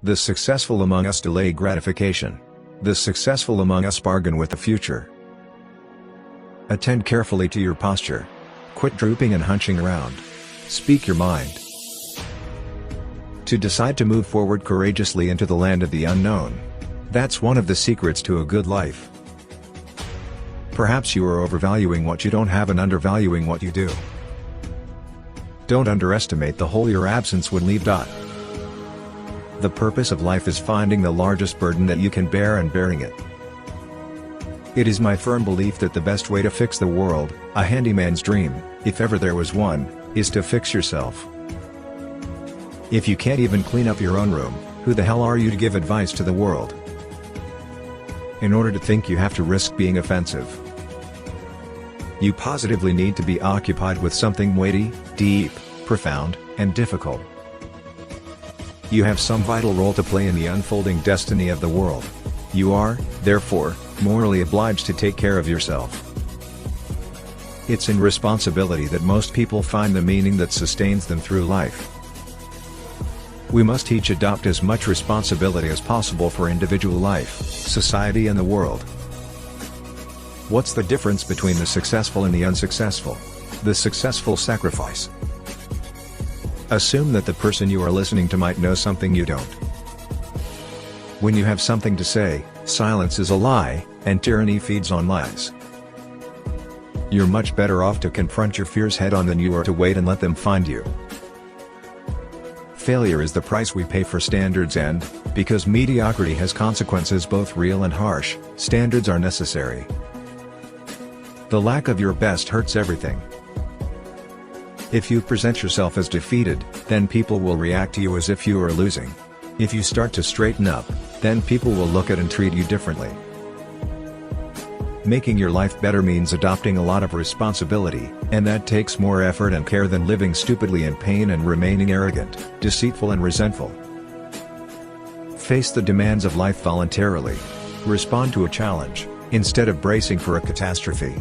The successful among us delay gratification. The successful among us bargain with the future. Attend carefully to your posture. Quit drooping and hunching around. Speak your mind. To decide to move forward courageously into the land of the unknown. That's one of the secrets to a good life. Perhaps you are overvaluing what you don't have and undervaluing what you do. Don't underestimate the hole your absence would leave. The purpose of life is finding the largest burden that you can bear and bearing it. It is my firm belief that the best way to fix the world, a handyman's dream, if ever there was one, is to fix yourself. If you can't even clean up your own room, who the hell are you to give advice to the world? In order to think, you have to risk being offensive. You positively need to be occupied with something weighty, deep, profound, and difficult. You have some vital role to play in the unfolding destiny of the world. You are, therefore, morally obliged to take care of yourself. It's in responsibility that most people find the meaning that sustains them through life. We must each adopt as much responsibility as possible for individual life, society and the world. What's the difference between the successful and the unsuccessful? The successful sacrifice. Assume that the person you are listening to might know something you don't. When you have something to say, silence is a lie, and tyranny feeds on lies. You're much better off to confront your fears head-on than you are to wait and let them find you. Failure is the price we pay for standards, and, because mediocrity has consequences both real and harsh, standards are necessary. The lack of your best hurts everything. If you present yourself as defeated, then people will react to you as if you are losing. If you start to straighten up, then people will look at and treat you differently. Making your life better means adopting a lot of responsibility, and that takes more effort and care than living stupidly in pain and remaining arrogant, deceitful and resentful. Face the demands of life voluntarily. Respond to a challenge, instead of bracing for a catastrophe.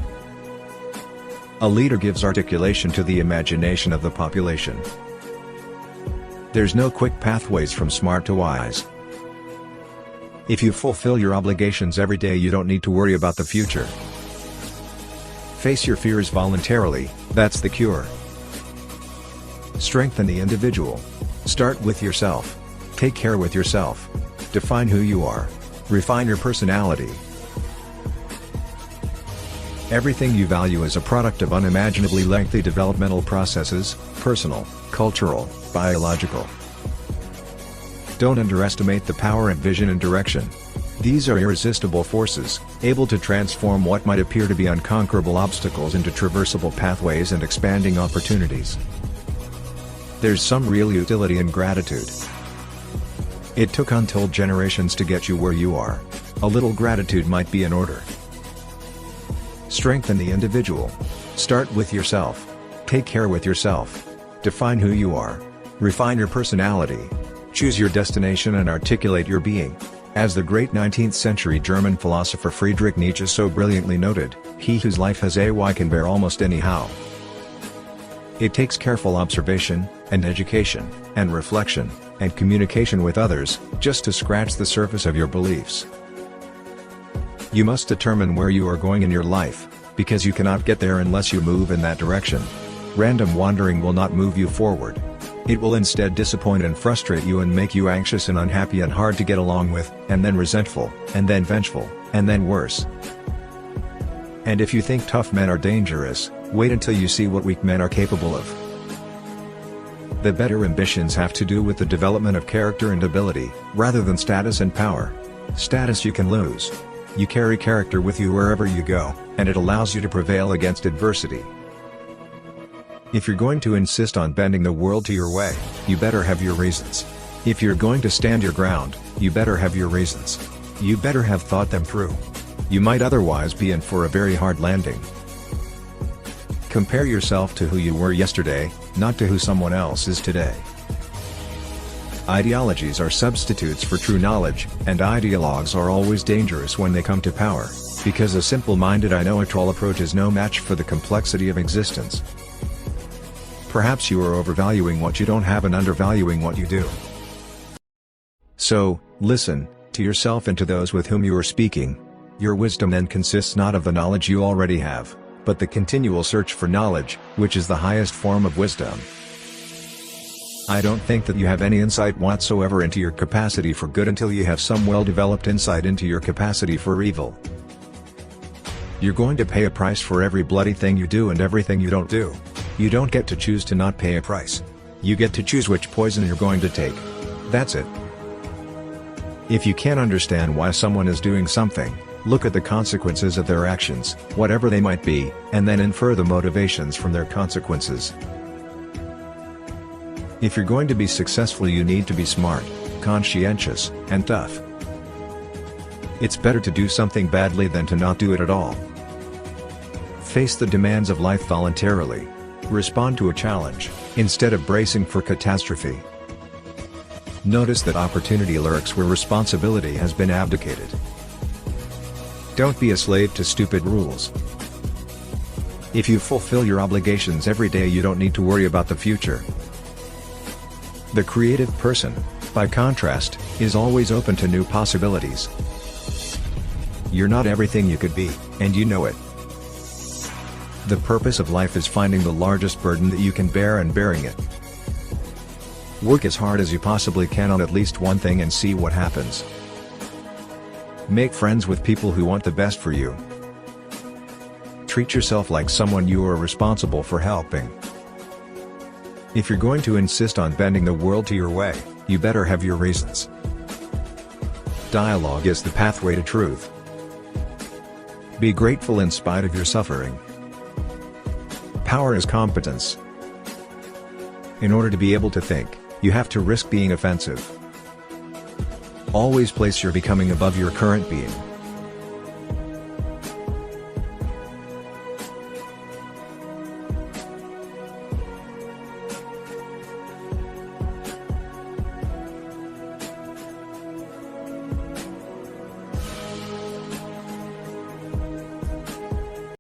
A leader gives articulation to the imagination of the population. There's no quick pathways from smart to wise. If you fulfill your obligations every day, you don't need to worry about the future. Face your fears voluntarily, that's the cure. Strengthen the individual. Start with yourself. Take care with yourself. Define who you are. Refine your personality. Everything you value is a product of unimaginably lengthy developmental processes, personal, cultural, biological. Don't underestimate the power and vision and direction. These are irresistible forces, able to transform what might appear to be unconquerable obstacles into traversable pathways and expanding opportunities. There's some real utility in gratitude. It took untold generations to get you where you are. A little gratitude might be in order. Strengthen the individual. Start with yourself. Take care with yourself. Define who you are. Refine your personality. Choose your destination and articulate your being. As the great 19th century German philosopher Friedrich Nietzsche so brilliantly noted, he whose life has a why can bear almost any how. It takes careful observation, and education, and reflection, and communication with others, just to scratch the surface of your beliefs. You must determine where you are going in your life, because you cannot get there unless you move in that direction. Random wandering will not move you forward. It will instead disappoint and frustrate you and make you anxious and unhappy and hard to get along with, and then resentful, and then vengeful, and then worse. And if you think tough men are dangerous, wait until you see what weak men are capable of. The better ambitions have to do with the development of character and ability, rather than status and power. Status you can lose. You carry character with you wherever you go, and it allows you to prevail against adversity. If you're going to insist on bending the world to your way, you better have your reasons. If you're going to stand your ground, you better have your reasons. You better have thought them through. You might otherwise be in for a very hard landing. Compare yourself to who you were yesterday, not to who someone else is today. Ideologies are substitutes for true knowledge, and ideologues are always dangerous when they come to power, because a simple-minded I know-it-all approach is no match for the complexity of existence. Perhaps you are overvaluing what you don't have and undervaluing what you do. So, listen to yourself and to those with whom you are speaking. Your wisdom then consists not of the knowledge you already have, but the continual search for knowledge, which is the highest form of wisdom. I don't think that you have any insight whatsoever into your capacity for good until you have some well-developed insight into your capacity for evil. You're going to pay a price for every bloody thing you do and everything you don't do. You don't get to choose to not pay a price. You get to choose which poison you're going to take. That's it. If you can't understand why someone is doing something, look at the consequences of their actions, whatever they might be, and then infer the motivations from their consequences. If you're going to be successful, you need to be smart, conscientious, and tough. It's better to do something badly than to not do it at all. Face the demands of life voluntarily. Respond to a challenge, instead of bracing for catastrophe. Notice that opportunity lurks where responsibility has been abdicated. Don't be a slave to stupid rules. If you fulfill your obligations every day, you don't need to worry about the future. The creative person, by contrast, is always open to new possibilities. You're not everything you could be, and you know it. The purpose of life is finding the largest burden that you can bear and bearing it. Work as hard as you possibly can on at least one thing and see what happens. Make friends with people who want the best for you. Treat yourself like someone you are responsible for helping. If you're going to insist on bending the world to your way, you better have your reasons. Dialogue is the pathway to truth. Be grateful in spite of your suffering. Power is competence. In order to be able to think, you have to risk being offensive. Always place your becoming above your current being.